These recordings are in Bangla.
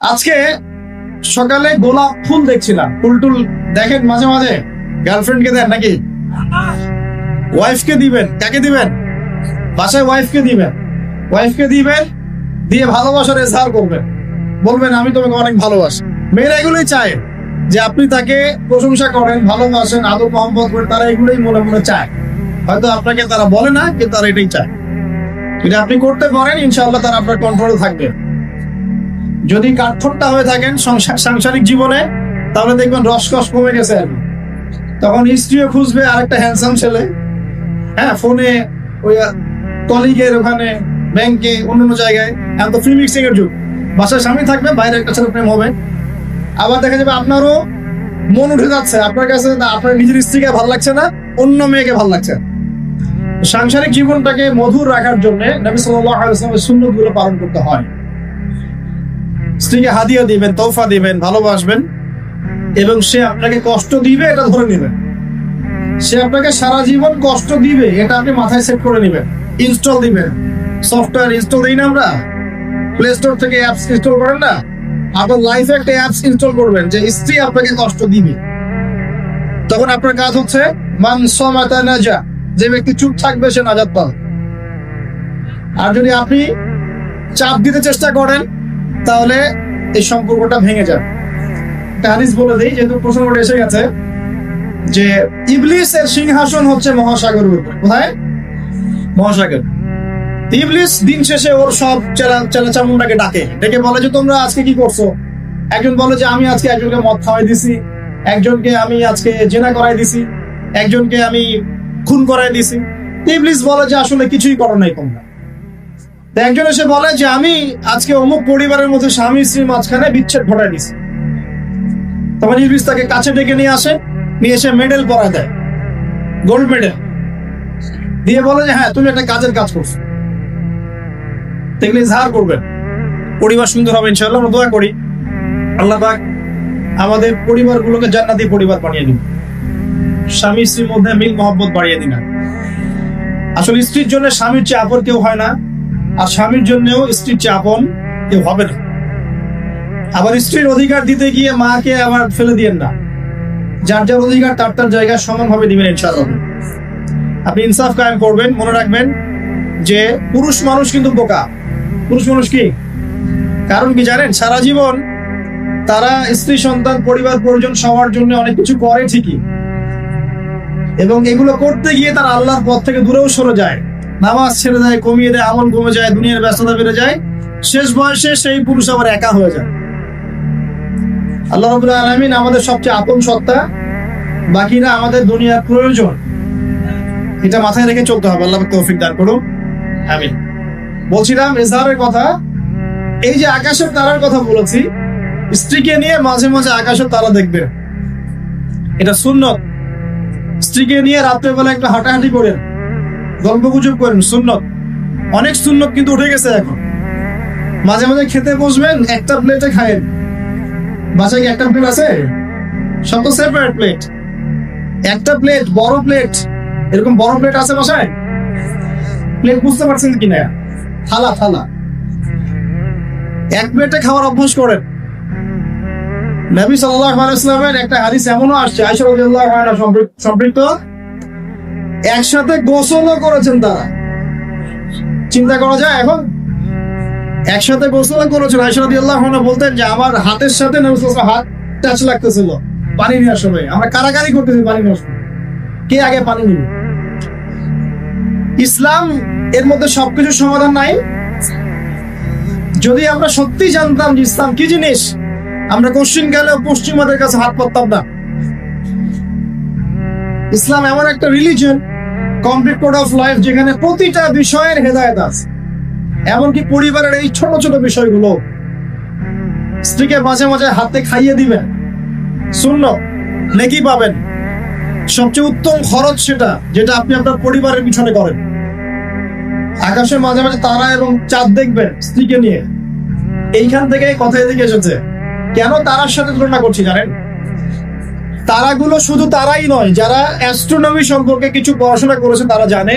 আজকে সকালে গোলাপ ফুল দেখছিলাম, ফুল দেখেন মাঝে মাঝে, গার্লফ্রেন্ডকে দেন নাকি? ওয়াইফকে দিবেন। কাকে দিবেন? বাসায় ওয়াইফকে দিবেন। ওয়াইফকে দিবেন, দিয়ে ভালোবাসার এজহার করবেন, বলবেন আমি তোমাকে অনেক ভালোবাসি। মেয়েরা এগুলোই চায় যে আপনি তাকে প্রশংসা করেন, ভালোবাসেন, আদর মহব্বত করেন। তারা এগুলোই মনে মনে চায়, হয়তো আপনাকে তারা বলে না, কিন্তু তারা এটাই চায়। যদি আপনি করতে পারেন, ইনশাআল্লাহ তারা আপনার কন্ট্রোলে থাকবে। যদি কাঠখোট্টা হয়ে থাকেন সাংসারিক জীবনে, তাহলে দেখবেন রসকস কমে গেছে। তখন স্ত্রীও খুঁজবে আরেকটা হ্যান্ডসাম ছেলে, হ্যাঁ, ফোনে, ওই কলিগের ওখানে, ব্যাংকে, অন্যান্য জায়গায়। এখন তো ফ্রি মিক্সিং এর যুগ। বাসায় স্বামী থাকবে, বাইরে একটা ছেলে প্রেম হবে। আবার দেখা যাবে আপনারও মন উঠে যাচ্ছে, আপনার কাছে আপনার নিজের স্ত্রীকে ভালো লাগছে না, অন্য মেয়েকে ভালো লাগছে। সাংসারিক জীবনটাকে মধুর রাখার জন্য নবী সাল্লাল্লাহু আলাইহি ওয়াসাল্লামের সুন্নাতগুলো পালন করতে হয়। স্ত্রীকে হাদিয়া দিবেন, তোহফা দিবেন, ভালোবাসবেন, এবং সে আপনাকে কষ্ট দিবে এটা ধরে নেবেন। সে আপনাকে সারা জীবন কষ্ট দিবে এটা আপনি মাথায় সেট করে নেবেন। ইনস্টল দিবেন, সফটওয়্যার ইনস্টল দিই না আমরা, প্লে স্টোর থেকে অ্যাপস ইনস্টল করেন না, আপনার লাইফে একটা অ্যাপস ইনস্টল করবেন যে স্ত্রী আপনাকে কষ্ট দিবে। তখন আপনার কাজ হচ্ছে মান সামাতা নাজা, যে ব্যক্তি চুপ থাকবে সে নাজাত পাবে। আর যদি আপনি চাপ দিতে চেষ্টা করেন, তাহলে এই সম্পর্কটা ভেঙে যাবে। একটা হাদিস বলে দিই, যেহেতু প্রসঙ্গটা এসে গেছে, যে ইবলিসের সিংহাসন হচ্ছে মহাসাগরের উপর। কোথায়? মহাসাগর। ইবলিস দিন শেষে ওর সব চেলাচামুন্ডাকে ডেকে বলে যে তোমরা আজকে কি করছো? একজন বলে যে আমি আজকে একজনকে মদ খাওয়াই দিছি, একজনকে আমি আজকে জেনা করাই দিছি, একজনকে আমি খুন করাই দিছি। ইবলিস বলে যে আসলে কিছুই করো নাই তোমরা। একজন এসে বলে যে আমি আজকে অমুক পরিবারের মধ্যে স্বামী স্ত্রীর মাঝখানে বিচ্ছেদ ঘটাই দিছি। তখন ইবলিস তাকে কাছে ডেকে নিয়ে আসে, নিয়ে এসে মেডেল পরায় দেয়, গোল্ড মেডেল দিয়ে বলে যে হ্যাঁ তুমি একটা কাজের কাজ করছো। দেখলে ইজহার করবেন, পরিবার সুন্দর হবে ইনশাআল্লাহ। আমরা দোয়া করি আল্লাহ পাক আমাদের পরিবারগুলোকে জান্নাতি পরিবার বানিয়ে দিন, স্বামী স্ত্রীর মধ্যে মিল মহব্বত বাড়িয়ে দিন। আসলে স্ত্রীর জন্য স্বামীর চেয়ে আপন কেউ হয় না, আর স্বামীর জন্যও স্ত্রীর চেয়ে আপন কেউ হবে না। আবার স্ত্রীর অধিকার দিতে গিয়ে মাকে আবার ফেলে দিয়েন না, যার যার অধিকার তার তার জায়গায় সমানভাবে দিবেন ইনশাআল্লাহ। আপনি ইনসাফ কায়েম করবেন। মনে রাখবেন যে পুরুষ মানুষ কিন্তু বোকা। পুরুষ মানুষ কি কারণ কি জানেন? সারা জীবন তারা স্ত্রী সন্তান পরিবার পরিজন সবার জন্য অনেক কিছু করে ঠিকই, এবং এগুলো করতে গিয়ে তারা আল্লাহর পথ থেকে দূরেও সরে যায়, নামাজ ছেড়ে দেয়, কমিয়ে দেয়, আমল কমে যায়, দুনিয়ার ব্যস্ততা বেড়ে যায়। শেষ বয়সে সেই পুরুষ আবার একা হয়ে যায়। আল্লাহ রাব্বুল আলামিন আমাদের সবচেয়ে আপন সত্তা, বাকিরা আমাদের দুনিয়ার প্রয়োজন। এটা মাথায় রেখে চলতে হবে। আল্লাহ তৌফিক দান করুন, আমিন। বলছিলাম ইজহারের কথা, এই যে আকাশের তারার কথা বলেছি, স্ত্রীকে নিয়ে মাঝে মাঝে আকাশের তারা দেখবেন, এটা সুন্নত। স্ত্রীকে নিয়ে রাত্রেবেলা একটু হাঁটাহাঁটি করেন, গল্প গুজব করেন, সুন্নত। অনেক সুন্নত কিন্তু উঠে গেছে এখন। মাঝে মাঝে খেতে বসবেন, একটা প্লেটে খায়েন। বাসায় কি একটা প্লেট আছে? সব তো সেপারেট প্লেট। একটা প্লেট, বড় প্লেট, এরকম বড় প্লেট আছে বাসায়? প্লেট বুঝতে পারছেন কিনা? থালা থালা, এক প্লেটে খাওয়ার অভ্যাস করেন। নবী সাল্লাল্লাহু আলাইহি ওয়াসাল্লামের একটা হাদিস এমনও আসছে, আয়েশা রাদিয়াল্লাহু আনহা সম্পৃক্ত, একসাথে গোসলও করেছেন তারা। চিন্তা করা যায় এখন? একসাথে গোসল করেছেন। আয়েশা রাদিয়াল্লাহু আনহা বলতেন যে আমার হাতের সাথে নবী সাল্লাল্লাহু আলাইহি ওয়াসাল্লাম হাত টাচ লাগতেছিল পানি নেওয়ার সময়। আমরা কারাকারি করতেছি পানি নেওয়ার সময়, কে আগে পানি নিবে? ইসলাম এর মধ্যে সবকিছু সমাধান নাই। যদি আমরা সত্যি জানতাম যে ইসলাম কি জিনিস, আমরা কোশ্চিন গেলেও পশ্চিমাদের কাছে হাত পাততাম না। ইসলাম এমন একটা religion, complete code of life, যেখানে প্রতিটা বিষয়ের হেদায়েত আছে, এমনকি পরিবারের এই ছোট ছোট বিষয়গুলো। স্ত্রীকে মাঝে মাঝে হাতে খাইয়ে দিবেন, সুন্নাত, নেকি পাবেন। সবচেয়ে উত্তম খরচ সেটা, যেটা আপনি আপনার পরিবারের পিছনে করেন। আকাশে মাঝে মাঝে তারা এবং চাঁদ দেখবেন স্ত্রীকে নিয়ে। এইখান থেকে কথা এদিকে এসেছে। কেন তারার সাথে তুলনা করছি জানেন? তারাগুলো শুধু তারাই নয়, যারা অ্যাস্ট্রোনমি সম্পর্কে কিছু পড়াশোনা করেছে তারা জানে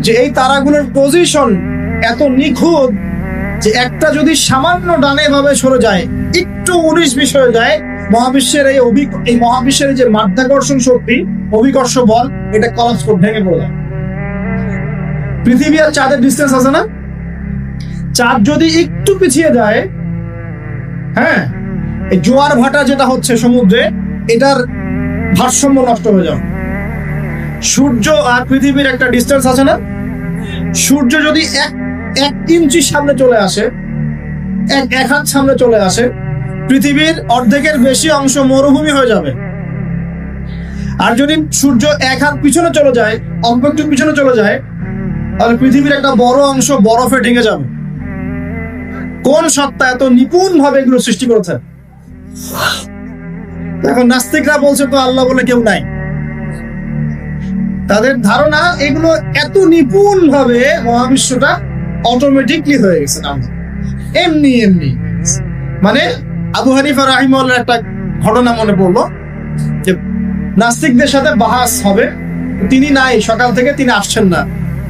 যে এই তারাগুলোর পজিশন এত নিখুঁত যে একটা যদি সামান্য ডানে ভাবে সরে যায়, একটু 19-20 হয়ে যায়, মহাবিশ্বের এই মহাবিশ্বের যে মাধ্যাকর্ষণ শক্তি, অভিকর্ষ বল, এটা কলাপস করে ভেঙে পড়ে যায়। পৃথিবী আর চাঁদের ডিস্টেন্স আছে না? চাঁদ যদি একটু পিছিয়ে যায়, হ্যাঁ, এই জোয়ার ভাটা যেটা হচ্ছে সমুদ্রে, এটার ভারসাম্য নষ্ট হয়ে যাবে। সূর্য আর পৃথিবীর একটা ডিস্টেন্স আছে না? সূর্য যদি এক ইঞ্চি সামনে চলে আসে, এক হাত সামনে চলে আসে, পৃথিবীর অর্ধেকের বেশি অংশ মরুভূমি হয়ে যাবে। আর যদি সূর্য এক হাত পিছনে চলে যায়, অল্প একটু পিছনে চলে যায়, তাহলে পৃথিবীর একটা বড় অংশ বরফে ঢেকে যাবে। কোন সত্তা এত নিপুণ ভাবে এগুলো সৃষ্টি করেছে? এখন নাস্তিকরা বলছে তো আল্লাহ বলে কেউ নাই। তাদের ধারণা এগুলো এত নিপুণ ভাবে মহাবিশ্বটা অটোমেটিকলি হয়ে গেছে, এমনি এমনি। মানে আবু হানিফা রাহিমাহুল্লাহর একটা ঘটনা মনে পড়লো, যে নাস্তিকদের সাথে বাহাস হবে, তিনি নাই, সকাল থেকে তিনি আসছেন না।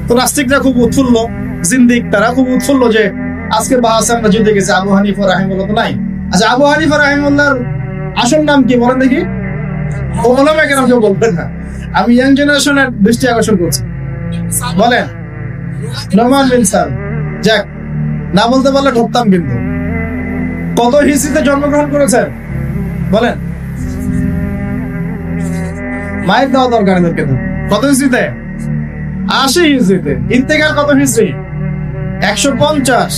তো নাস্তিকরা খুব উৎফুল্ল, জিন্দিক তারা খুব উৎফুল্ল যে আজকে বাহাসে আমরা জিতে গেছি, আবু হানিফা রাহিমাহুল্লাহ তো নাই। আচ্ছা, আবু হানিফা রাহিমাহুল্লাহর আসল নাম কি বলেন দেখি? ওলামা কেরাম কেউ বলবেন না, আমি ইয়াং জেনারেশনের দৃষ্টি আকর্ষণ করছি। বলেন। নোমান বিন সাল। যাক, না বলতে পারলে ঠকতাম কিন্তু। কত হিজরিতে জন্মগ্রহণ করেছেন বলেন? মায়ের দেওয়া দরকার এদেরকে। কত হিজরিতে? 80 হিজরিতে। ইন্তেকাল কত হিজরি? 150।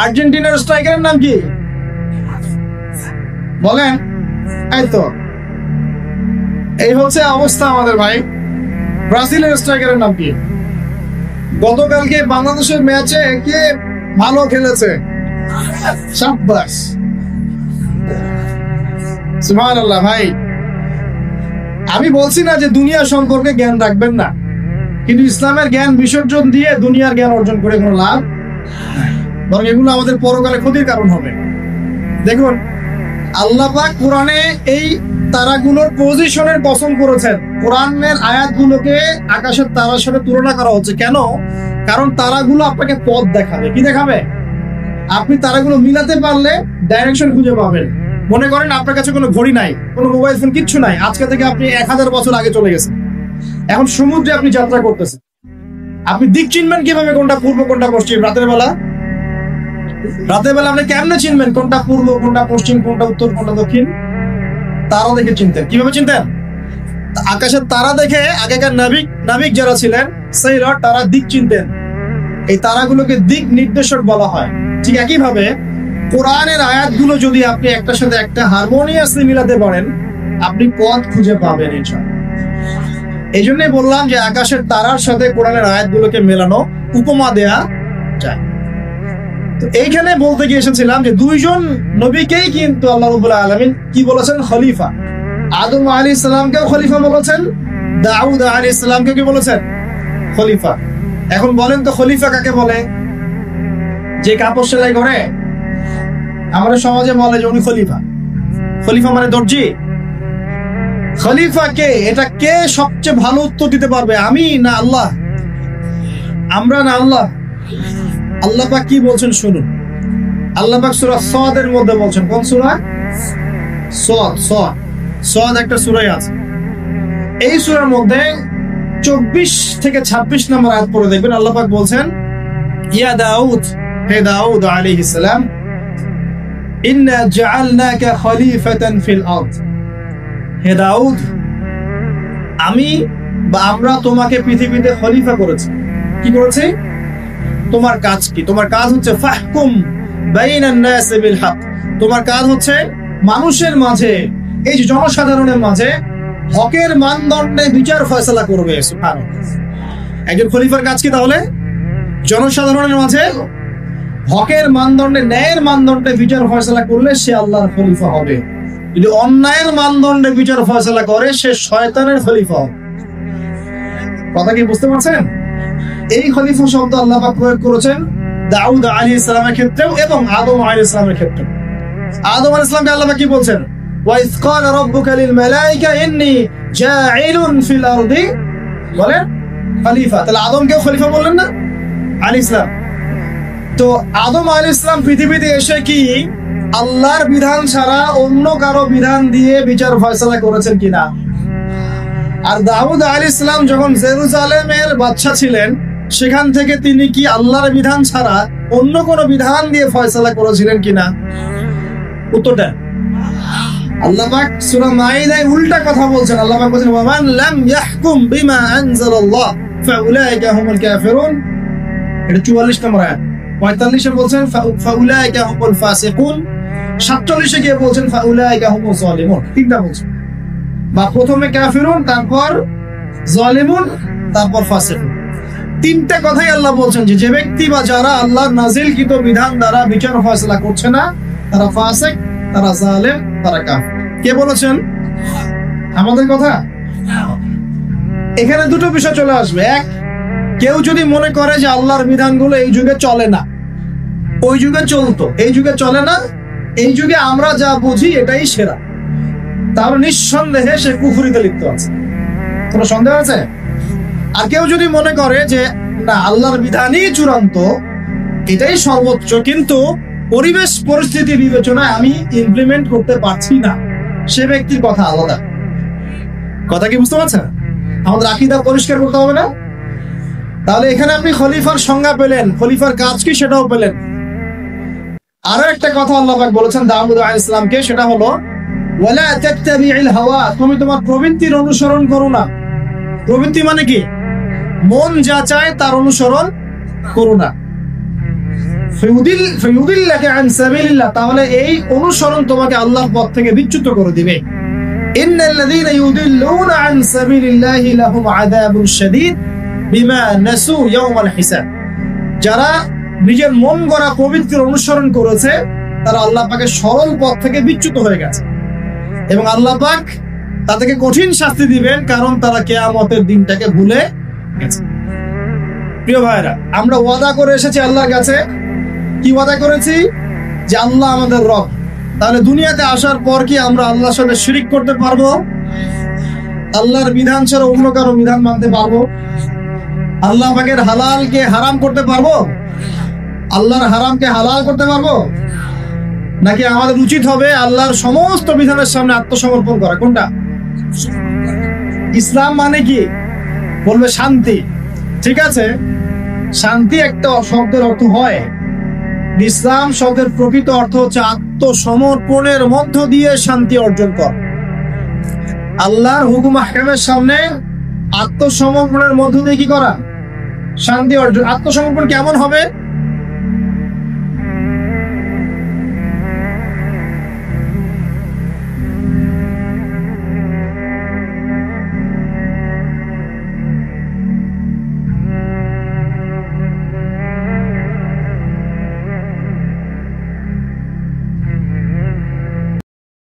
আর্জেন্টিনার স্ট্রাইকারের নাম কি বলেন? এই তো, এই হচ্ছে অবস্থা আমাদের ভাই। ব্রাজিলের স্ট্রাইকারের নাম কি? গতকালকে বাংলাদেশের ম্যাচে কে ভালো খেলেছে? শাবাশ, সুবহানাল্লাহ। ভাই, আমি বলছি না যে দুনিয়া সম্পর্কে জ্ঞান রাখবেন না, কিন্তু ইসলামের জ্ঞান বিসর্জন দিয়ে দুনিয়ার জ্ঞান অর্জন করে কোনো লাভ, বরং এগুলো আমাদের পরকালে ক্ষতির কারণ হবে। দেখুন, আল্লাহ পাক কোরআনে এই তারাগুলোর পজিশনের কসম করেছেন। কোরআনের আয়াতগুলোকে আকাশের তারার সাথে তুলনা করা হচ্ছে কেন? কারণ তারাগুলো আপনাকে পথ দেখাবে। কি দেখাবে? আপনি তারাগুলো মিলাতে পারলে ডাইরেকশন খুঁজে পাবেন। মনে করেন আপনার কাছে কোনো ঘড়ি নাই, কোনো মোবাইল ফোন, কিচ্ছু নাই, আজকে থেকে আপনি 1000 বছর আগে চলে গেছেন। এখন সমুদ্রে আপনি যাত্রা করতেছেন, আপনি দিক চিনবেন কিভাবে? কোনটা পূর্ব, কোনটা পশ্চিম? রাতের বেলা আপনি কেমনে চিনবেন কোনটা পূর্ব, কোনটা পশ্চিম, কোনটা উত্তর, কোনটা দক্ষিণ? তারা দেখে চিনতেন। কিভাবে চিনতেন? আকাশের তারা দেখে আগেকার নাবিক যারা ছিলেন, সেইরা তারা দিক চিনতেন। এই তারাগুলোকে দিক নির্দেশক বলা হয়। ঠিক একইভাবে কোরআনের আয়াতগুলো যদি আপনি একটার সাথে একটা হারমোনিয়াসলি মিলাতে পারেন, আপনি পথ খুঁজে পাবেন ইনশাআল্লাহ। এই জন্যই বললাম যে আকাশের তারার সাথে কোরআনের আয়াতগুলোকে মেলানো, উপমা দেয়া যায়। তো এইখানে বলতে গিয়ে এসেছিলাম যে দুইজন নবীকেই কিন্তু আল্লাহ রাব্বুল আলামিন কি বলেছেন? খলিফা। আদম আলাইহিস সালামকেও খলিফা বলেছেন, দাউদ আলাইহিস সালামকে কি বলেছেন? খলিফা। এখন বলেন তো, খলিফা কাকে বলে? যে কাপড় সেলাই করে, আমাদের সমাজে বলে যে উনি খলিফা। খলিফা মানে দর্জি। খলিফা কে? এটা কে সবচেয়ে ভালো উত্তর দিতে পারবে? আমি না আল্লাহ? আমরা না আল্লাহ? আল্লাহ পাক কি বলছেন শুনুন। আল্লাহ পাক সূরা সাদের মধ্যে বলছেন। কোন সূরা? সাদ একটা সূরাই আছে। এই সূরার মধ্যে 24 থেকে 26 নম্বর আয়াত পড়ে দেখবেন। আল্লাহ পাক বলছেন, ইয়া দাউদ, হে দাউদ আলাইহিস সালাম, ইন্না জাআলনাকা খলিফাতান ফিল আরদ। হে দাউদ, আমি বা আমরা তোমাকে পৃথিবীতে খলিফা করেছি। কি করেছি? তোমার কাজ কি? তোমার কাজ হচ্ছে ফাহকুম বাইনান নাস বিল হক। তোমার কাজ হচ্ছে মানুষের মাঝে, এই যে জনসাধারণের মাঝে হকের মানদণ্ডে বিচার ফয়সালা করবে। সুবহানাল্লাহ। একজন খলিফার কাজ কি তাহলে? জনসাধারণের মাঝে হকের মানদণ্ডে, ন্যায়ের মানদণ্ডে বিচার ফয়সালা করলে সে আল্লাহর খলিফা হবে। যদি অন্যায়ের মানদণ্ডে বিচার ফয়সালা করে, সে শয়তানের খলিফা হবে। কথা কি বুঝতে পারছেন? এই খলিফা শব্দ আল্লাহ পাক প্রয়োগ করেছেন দাউদ আলাইহিস সালামের ক্ষেত্রেও এবং আদম আলাইহিস সালামের ক্ষেত্রেও। আদম আলাইহিস সালামকে আল্লাহ পাক কি বলছেন? ওয়া ইয ক্বালা রাব্বুকা লিল মালাইকা ইন্নী জাঈলুন ফিল আরদি, বলেন খলিফা। তাহলে আদমকেও খলিফা বললেন না আলাইহিস সালাম? তো আদম আলাইহিস সালাম পৃথিবীতে এসে কি আল্লাহর বিধান ছাড়া অন্য কারো বিধান দিয়ে বিচার ফয়সালা করেছেন কিনা? আর দাউদ আলাইহিস সালাম যখন জেরুজালেমের বাদশা ছিলেন, সেখান থেকে তিনি কি আল্লাহর বিধান ছাড়া অন্য কোনো বিধান দিয়ে ফয়সালা করেছিলেন কিনা? উত্তরটা আল্লাহ পাক সূরা মাইদায় উল্টা কথা বলছেন। আল্লাহ পাক বলেন, ওয়ামান লাম ইয়াহকুম বিমা আনজালাল্লাহ ফাউলাইকা হুমুল কাফিরুন। এটা 44 নম্বর আয়াত। 45 এ বলছেন ফাউলাইকা হুমুল ফাসিকুন। 47 এ গিয়ে বলছেন ফাউলাইকা হুমুজ জালিমুন। তিনটা বলছেন, বা প্রথমে কাফিরুন, তারপর জালিমুন, তারপর ফাসিকুন। তিনটা কথাই আল্লাহ বলছেন যে ব্যক্তি বা যারা আল্লাহর নাজিলকৃত বিধান দ্বারা বিচার ফয়সালা করছে না, তারা ফাসিক, তারা জালেম, তারা কাফির। কে বলেছেন? আমাদের কথা। এখানে দুটো বিষয় চলে আসবে। এক, কেউ যদি মনে করে যে আল্লাহর বিধানগুলো এই যুগে চলে না, ওই যুগে চলতো, এই যুগে চলে না, এই যুগে আমরা যা বুঝি এটাই সেরা, তাহলে নিঃসন্দেহে সে কুফরিতে লিপ্ত আছে। কোনো সন্দেহ আছে? আর কেউ যদি মনে করে যে না, আল্লাহর বিধানই চূড়ান্ত, এটাই সর্বোচ্চ, কিন্তু পরিবেশ পরিস্থিতি বিবেচনায় আমি ইমপ্লিমেন্ট করতে পারছি না, সে ব্যক্তির কথা আলাদা। কথা কি বুঝতে পারছেন? আমাদের আকীদা পরিষ্কার করতে হবে না? তাহলে এখানে আপনি খলিফার সংজ্ঞা পেলেন, খলিফার কাজ কি সেটাও পেলেন। আরো একটা কথা আল্লাহ পাক বলেছেন দাউদ আলাইহিস সালামকে, সেটা হলো ওয়ালা তাত্তাবিউল হাওয়া, তুমি তোমার প্রবৃত্তির অনুসরণ করো না। প্রবৃত্তি মানে কি? মন যা চায় তার অনুসরণ করো না। ফায়ুদিল্লাকা আন সাবিলিল্লাহ, তাহলে এই অনুসরণ তোমাকে আল্লাহর পথ থেকে বিচ্যুত করে দিবে। ইন্নাল্লাযীনা ইউদিল্লুনা আন সাবিলিল্লাহি লাহুম আযাবুন শাদীদ বিমা নাসু ইয়াওমাল হিসাব। যারা নিজের মন গড়া প্রবৃত্তির অনুসরণ করেছে, তারা আল্লাহ পাকের সরল পথ থেকে বিচ্যুত হয়ে গেছে, এবং আল্লাহ পাক তাদেরকে কঠিন শাস্তি দিবেন, কারণ তারা কিয়ামতের দিনটাকে ভুলে গেছে। প্রিয় ভাইরা, আমরা ওয়াদা করে এসেছি আল্লাহর কাছে। কি ওয়াদা করেছি? যে আল্লাহ আমাদের রব। তাহলে দুনিয়াতে আসার পর কি আমরা আল্লাহর সাথে শিরিক করতে পারবো? আল্লাহর বিধান ছাড়া অন্য কারো বিধান মানতে পারবো? আল্লাহ পাকের হালালকে হারাম করতে পারবো? আল্লাহর হারামকে হালাল করতে পারবো? নাকি আমাদের উচিত হবে আল্লাহর সমস্ত বিধানের সামনে আত্মসমর্পণ করা? কোনটা? ইসলাম মানে কি? বলবে শান্তি। ঠিক আছে, শান্তি একটা শব্দের অর্থ হয়। ইসলাম শব্দের প্রকৃত অর্থ হচ্ছে আত্মসমর্পণের মধ্য দিয়ে শান্তি অর্জন কর। আল্লাহর হুকুম আহকামের সামনে আত্মসমর্পণের মধ্য দিয়ে কি করা? শান্তি অর্জন। আত্মসমর্পণ কেমন হবে?